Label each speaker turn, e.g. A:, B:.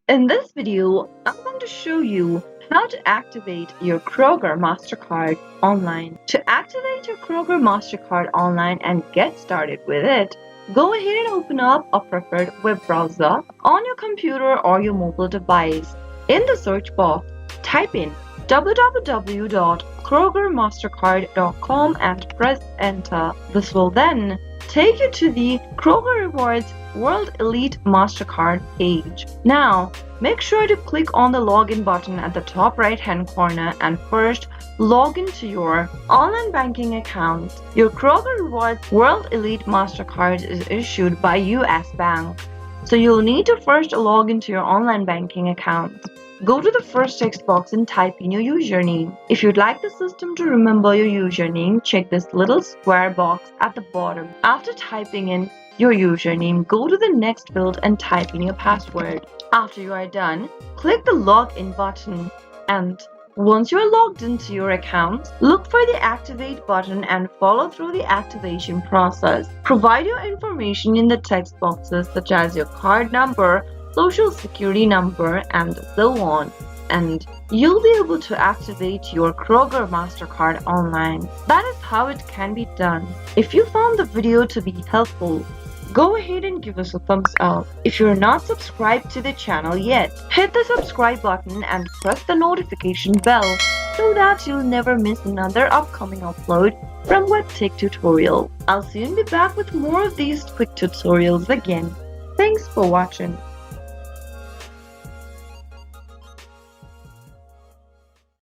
A: In this video, I'm going to show you how to activate your Kroger Mastercard online. To activate your Kroger Mastercard online and get started with it, go ahead and open up a preferred web browser on your computer or your mobile device. In the search box, type in www.krogermastercard.com and press enter. This will then take you to the Kroger Rewards World Elite Mastercard page. Now, make sure to click on the login button at the top right hand corner and first log into your online banking account. Your Kroger Rewards World Elite Mastercard is issued by US Bank, so you'll need to first log into your online banking account. Go to the first text box and type in your username. If you'd like the system to remember your username, check this little square box at the bottom. After typing in your username, go to the next field and type in your password. After you are done, click the login button, and once you are logged into your account, look for the activate button and follow through the activation process. Provide your information in the text boxes such as your card number, social security number, and so on, and you'll be able to activate your Kroger Mastercard online. That is how it can be done. If you found the video to be helpful, go ahead and give us a thumbs up. If you're not subscribed to the channel yet, hit the subscribe button and press the notification bell so that you'll never miss another upcoming upload from Webtech Tutorial. I'll soon be back with more of these quick tutorials again. Thanks for watching.